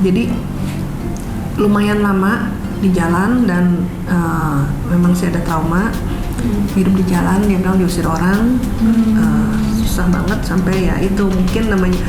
Jadi lumayan lama di jalan dan memang sih ada trauma. Hidup di jalan, dia bilang diusir orang, susah banget sampai ya itu mungkin namanya.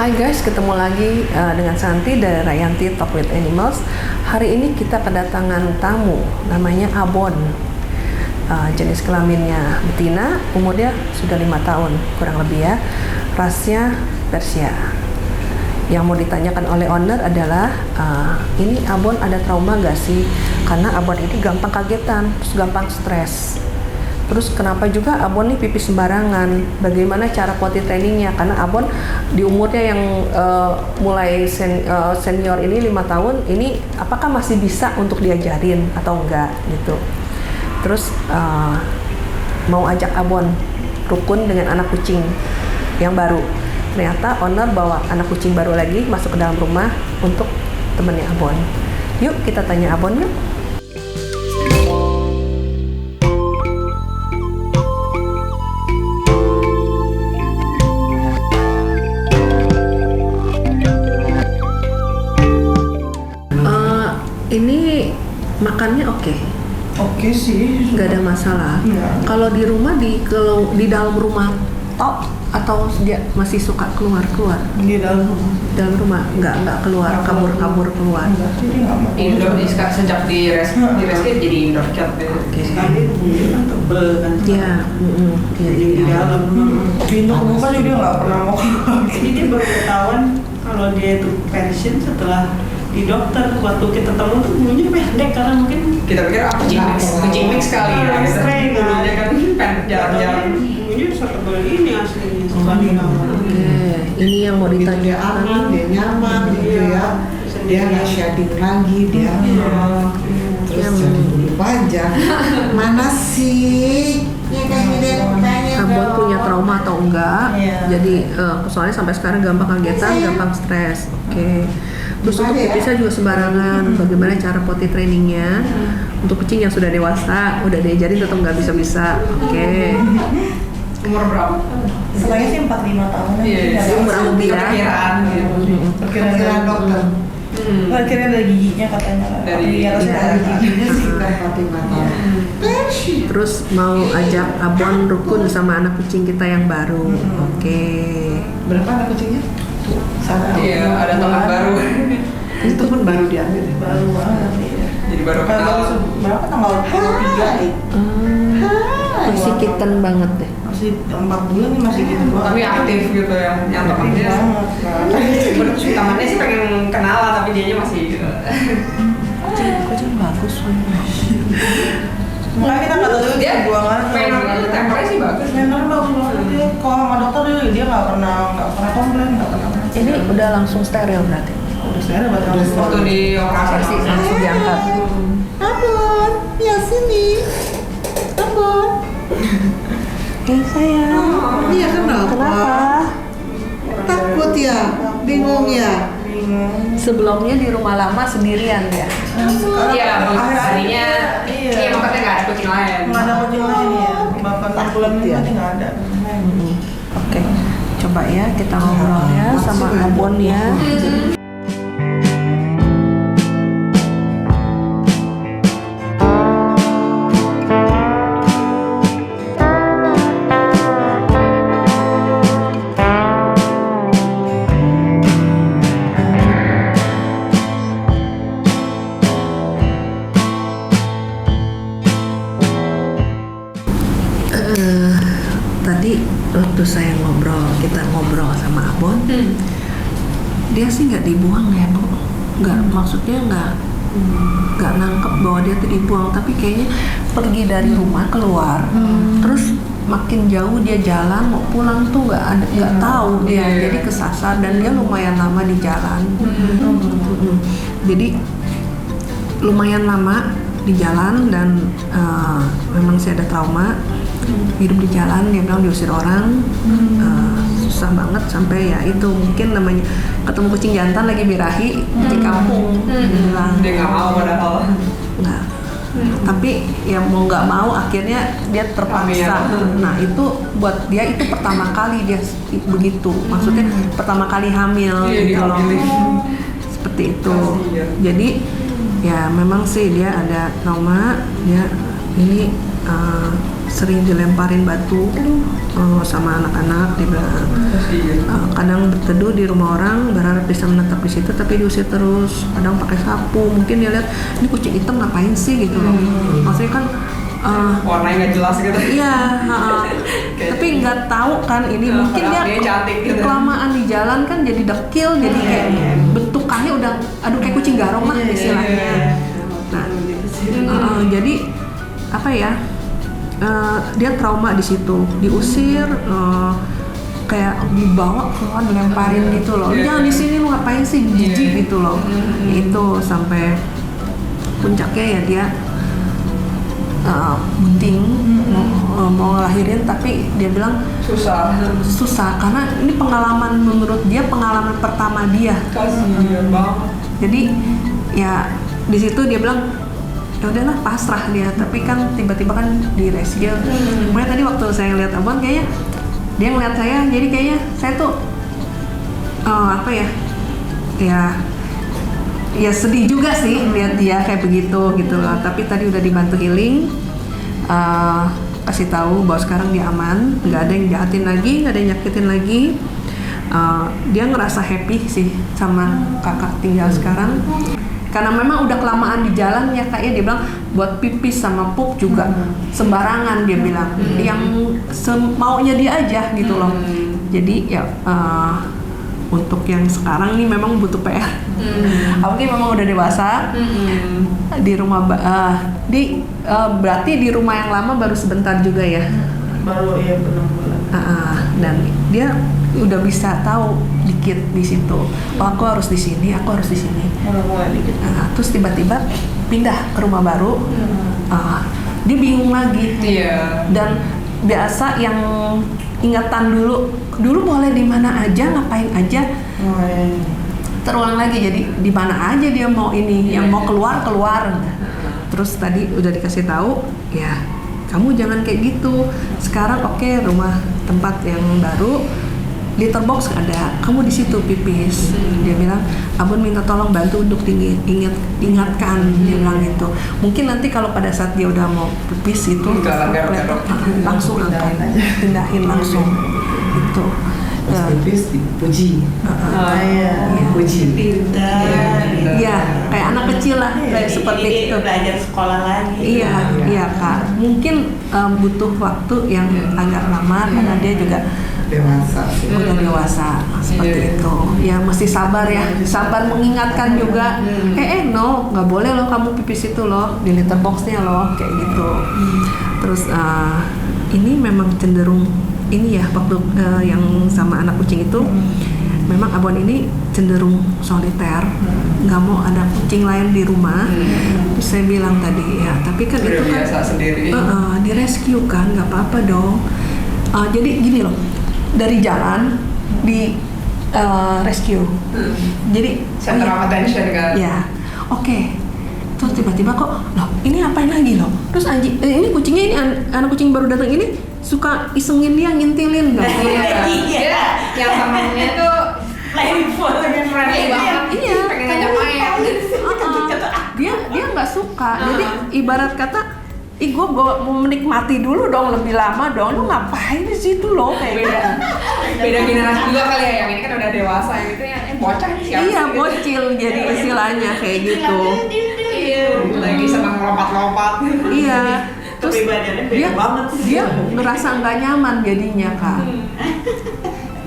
Hai guys, ketemu lagi dengan Santi dari Rayanti Talk with Animals. Hari ini kita kedatangan tamu, namanya Abon. Jenis kelaminnya betina, umurnya sudah 5 tahun kurang lebih ya. Rasnya Persia. Yang mau ditanyakan oleh owner adalah, ini Abon ada trauma gak sih? Karena Abon ini gampang kagetan, terus gampang stres. Terus kenapa juga Abon nih pipis sembarangan? Bagaimana cara potty trainingnya? Karena Abon di umurnya yang mulai senior ini 5 tahun, ini apakah masih bisa untuk diajarin atau enggak gitu. Terus mau ajak Abon rukun dengan anak kucing yang baru. Ternyata owner bawa anak kucing baru lagi masuk ke dalam rumah untuk temannya Abon. Yuk kita tanya Abon yuk. Ini makannya oke? Oke sih. Nggak ada masalah. Iya. Kalau di rumah di dalam rumah tok atau dia masih suka keluar? Di dalam rumah. Dalam rumah nggak keluar, kabur keluar. Enggak sih, dia nggak mau. Indoor sejak di rescue jadi indoor cat. Sekali bulunya kan tebel kan. Iya, Jadi di dalam. Pintu kebuka juga dia nggak pernah mau keluar. Jadi dia baru ketahuan kalau dia itu Persian setelah di dokter. Waktu kita tahu tuh bulunya pendek karena mungkin Kita pikir kucing mix kali ya. Stray kan. Bulunya kan jarang-jarang. Bulunya bisa tebel ini aslinya. Sekali Oke, ini yang mau Dia ditanyakan. aman, dia nyaman gitu ya. Dia nggak shedding lagi, dia terus jadi bulu panjang. Mana sih? Ya kayaknya Abon punya trauma atau enggak? Iya. Jadi soalnya sampai sekarang gampang kagetan, gampang stres. Oke. Terus untuk pipisnya juga sembarangan. Bagaimana cara potty trainingnya? Untuk kucing yang sudah dewasa, udah diajarin tetap nggak bisa. Oke. Umur berapa? Setelahnya sih 4-5 tahun. Iya, Kurang lebih ya. Perkiraan gitu. perkiraan dokter. Akhirnya ada giginya katanya. Dari harusnya ada giginya sih. Terus mau ajak Abon rukun sama anak kucing kita yang baru. Oke. Berapa anak kucingnya? Satu. Iya, ada teman baru. Itu pun baru diambil. Ya? Baru banget ya. Jadi baru kenal. Berapa tanggal 23 Masih kitten banget deh. masih 4 bulan nih masih gitu banget. Tapi aktif gitu ya. Yang Aktif temannya. banget. Temannya sih pengen kenalan tapi dianya masih gitu. Kucing bagus. Makanya kita nggak tahu juga Dia buangan. mainannya tempornya sih bagus. Mainannya bagus banget dia. Kalau sama dokter dia nggak pernah komplain, nggak pernah. Ini udah langsung steril berarti. Udah saya dapat Waktu di operasi Langsung diangkat. Abon, ya sini. Abon. Sayang. Iya kenapa? Kenapa? Takut ya? Bingung ya? bingung. Sebelumnya di rumah lama sendirian ya. Iya, tadinya iya. iya makanya nggak ada kucing lain. Nggak ada kucing lain ya. Bahkan 6 bulan ini Ya. nggak ada. Oke, coba ya kita ngobrol ya sama Abon ya. Tadi waktu kita ngobrol sama Abon, dia sih nggak dibuang ya Bu, nggak, maksudnya nggak nggak nangkep bahwa dia tuh dibuang, tapi kayaknya pergi dari rumah keluar, terus makin jauh dia jalan mau pulang tuh nggak tahu dia, jadi kesasar dan dia lumayan lama di jalan. Jadi lumayan lama di jalan dan memang sih ada trauma hidup di jalan. Dia bilang diusir orang, susah banget sampai ya itu mungkin namanya ketemu kucing jantan lagi birahi di kampung. Dia nggak mau padahal. Nggak. Tapi ya mau nggak mau akhirnya dia terpaksa. Nah itu buat dia itu pertama kali dia begitu, maksudnya pertama kali hamil gitu loh. Seperti itu. Jadi ya memang sih dia ada trauma, dia ini sering dilemparin batu sama anak-anak, dia bilang kadang berteduh di rumah orang berharap bisa menetap di situ tapi diusir terus, kadang pakai sapu, mungkin dia lihat ini kucing hitam ngapain sih gitu loh, maksudnya kan warnanya nggak jelas gitu. Iya, tapi nggak tahu kan ini mungkin dia cantik gitu. kelamaan di jalan kan jadi dekil, jadi kayak bentukannya udah aduh kayak kucing garong lah istilahnya. Nah, jadi apa ya? Dia trauma di situ, diusir, kayak dibawa keluar, dilemparin gitu loh. Jangan di sini lu ngapain sih, jijik gitu loh. Itu sampai puncaknya ya dia bunting mau ngelahirin, tapi dia bilang susah karena ini pengalaman, menurut dia pengalaman pertama dia. Kasian banget. Jadi ya di situ dia bilang ya udahlah pasrah dia, tapi kan tiba-tiba kan di rescue. Kemudian tadi waktu saya lihat Abon kayaknya dia ngeliat saya, jadi kayaknya saya tuh apa ya sedih juga sih lihat dia kayak begitu gitu loh. Tapi tadi udah dibantu healing, kasih tahu bahwa sekarang dia aman, nggak ada yang jahatin lagi, nggak ada yang nyakitin lagi. Dia ngerasa happy sih sama kakak tinggal sekarang. Karena memang udah kelamaan di jalan ya kak ya, dia bilang buat pipis sama pup juga sembarangan, dia bilang yang maunya dia aja gitu loh. Jadi ya untuk yang sekarang ini memang butuh PR. Apalagi memang udah dewasa di rumah berarti di rumah yang lama baru sebentar juga ya. Baru ya benar-benar. Dan dia udah bisa tahu dikit di situ. Oh, aku harus di sini, aku harus di sini. Mulai dikit. Terus tiba-tiba pindah ke rumah baru. Dia bingung lagi. Iya. Dan biasa yang ingatan dulu boleh di mana aja, ngapain aja. Terulang lagi, jadi di mana aja dia mau ini, yang mau keluar. Terus tadi udah dikasih tahu, ya kamu jangan kayak gitu. Sekarang oke, rumah tempat yang baru, litter box ada, kamu di situ pipis. Dia bilang, Abun minta tolong bantu untuk ingatkan, dia bilang gitu. Mungkin nanti kalau pada saat dia udah mau pipis itu langsung akan pindahin langsung itu. Pipis dipuji. Dipuji. Pintar. Iya, kayak anak kecil lah, kayak seperti itu. Belajar sekolah lagi. Iya kak. Mungkin butuh waktu yang agak lama karena dia juga Dewasa sih. udah dewasa seperti itu. Ya mesti sabar ya, sabar mengingatkan juga. No, nggak boleh loh kamu pipis itu loh di litter boxnya loh, kayak gitu. Terus ini memang cenderung ini ya waktu yang sama anak kucing itu. Memang Abon ini cenderung soliter, nggak mau ada kucing lain di rumah. Terus saya bilang tadi ya, tapi kan itu kan di rescue kan, nggak apa-apa dong. Jadi gini loh, dari jalan di rescue. Jadi center of attention kan. Ya, oke. Terus tiba-tiba kok, loh ini apain lagi loh? Terus ini kucingnya ini anak kucing baru datang ini suka isengin dia, ngintilin nggak? Iya. Yang temennya tuh playful, friendly banget. Iya. Pengen ngajak main. Dia nggak suka. Jadi ibarat kata, gue mau menikmati dulu dong, lebih lama dong. Lu ngapain di situ loh? Kayak beda generasi juga kali ya. Yang ini kan udah dewasa, yang itu yang bocah siapa? Iya, bocil jadi istilahnya kayak gitu. Lagi senang lompat-lompat. Iya. Terus Kepribadiannya beda banget sih. dia ngerasa nggak nyaman jadinya kak.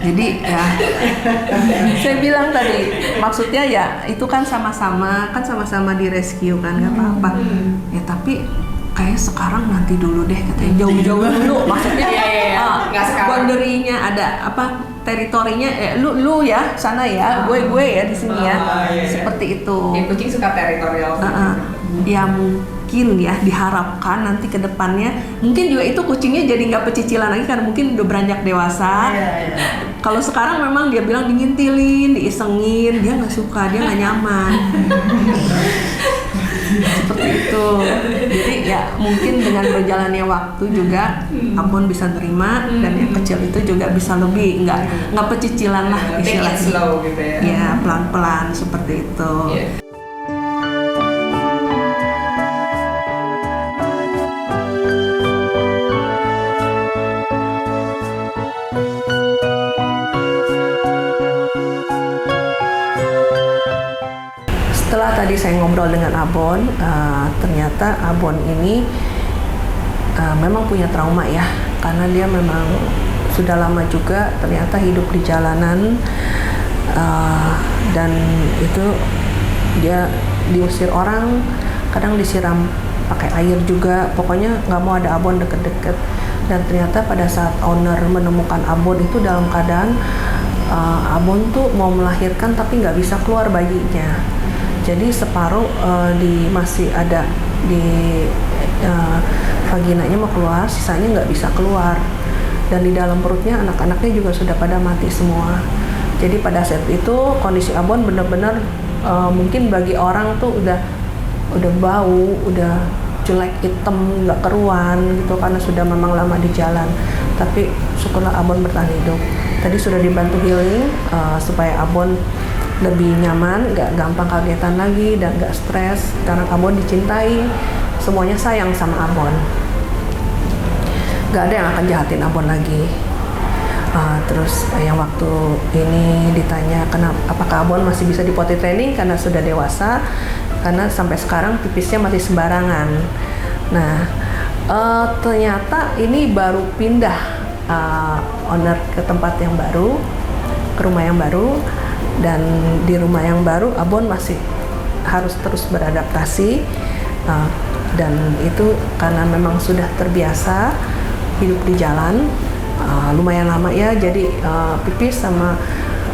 Jadi ya, saya bilang tadi maksudnya ya itu kan sama-sama di rescue kan nggak apa-apa. Ya tapi kayak sekarang nanti dulu deh katanya jauh-jauh dulu. Maksudnya Nggak sekarang. boundary-nya ada apa teritorinya lu ya sana ya, gue ya di sini ya. Seperti itu. Ya, kucing suka teritorial. Ya mungkin ya diharapkan nanti ke depannya mungkin juga itu kucingnya jadi nggak pecicilan lagi karena mungkin udah beranjak dewasa. Kalau sekarang memang dia bilang diintilin, diisengin, dia nggak suka, dia nggak nyaman. Seperti itu. Jadi ya mungkin dengan berjalannya waktu juga Abon bisa terima dan yang kecil itu juga bisa lebih nggak pecicilan lah Take it istilahnya. slow gitu ya. Ya pelan-pelan seperti itu. Iya. Setelah tadi saya ngobrol dengan Abon, ternyata Abon ini memang punya trauma ya, karena dia memang sudah lama juga ternyata hidup di jalanan, dan itu dia diusir orang, kadang disiram pakai air juga, pokoknya nggak mau ada Abon deket-deket. Dan ternyata pada saat owner menemukan Abon itu dalam keadaan Abon tuh mau melahirkan tapi nggak bisa keluar bayinya. Jadi separuh masih ada di vaginanya mau keluar, sisanya nggak bisa keluar. Dan di dalam perutnya anak-anaknya juga sudah pada mati semua. Jadi pada saat itu kondisi Abon benar-benar mungkin bagi orang tuh udah bau, udah jelek, hitam, nggak keruan gitu karena sudah memang lama di jalan. Tapi syukurlah Abon bertahan hidup. Tadi sudah dibantu healing supaya Abon lebih nyaman, nggak gampang kagetan lagi dan nggak stres karena Abon dicintai, semuanya sayang sama Abon, nggak ada yang akan jahatin Abon lagi. Terus yang waktu ini ditanya apakah Abon masih bisa di potty training karena sudah dewasa, karena sampai sekarang pipisnya masih sembarangan. Nah ternyata ini baru pindah owner ke tempat yang baru, ke rumah yang baru. Dan di rumah yang baru Abon masih harus terus beradaptasi, dan itu karena memang sudah terbiasa hidup di jalan lumayan lama ya, jadi pipis sama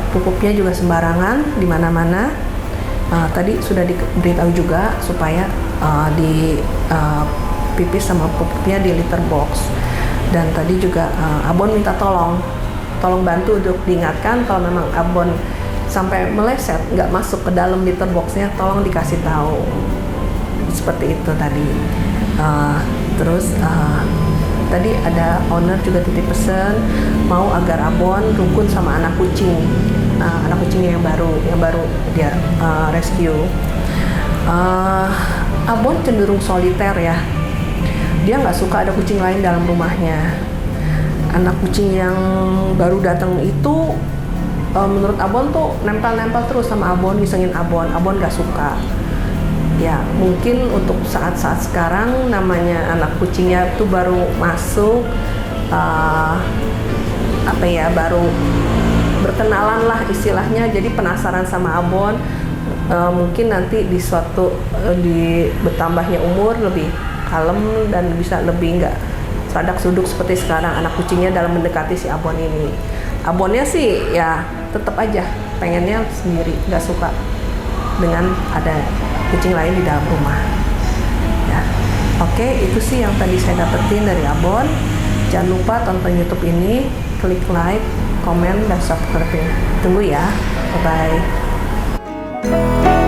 pupuknya juga sembarangan di mana-mana. Tadi sudah diberitahu juga supaya di pipis sama pupuknya di litter box. Dan tadi juga Abon minta tolong bantu untuk diingatkan kalau memang Abon sampai meleset nggak masuk ke dalam litter boxnya, tolong dikasih tahu. Seperti itu tadi. Terus tadi ada owner juga titip pesan mau agar Abon rukun sama anak kucing, anak kucingnya yang baru dia rescue. Abon cenderung soliter ya, dia nggak suka ada kucing lain dalam rumahnya. Anak kucing yang baru datang itu menurut Abon tuh nempel-nempel terus sama Abon, ngisengin Abon nggak suka. Ya mungkin untuk saat-saat sekarang namanya anak kucingnya tuh baru masuk, baru berkenalan lah istilahnya, jadi penasaran sama Abon. Mungkin nanti di bertambahnya umur lebih kalem dan bisa lebih nggak seradak suduk seperti sekarang anak kucingnya dalam mendekati si Abon ini. Abonnya sih ya tetap aja pengennya sendiri, nggak suka dengan ada kucing lain di dalam rumah. Ya, oke, itu sih yang tadi saya dapetin dari Abon. Jangan lupa tonton YouTube ini, klik like, komen, dan subscribe. Tunggu ya, bye bye.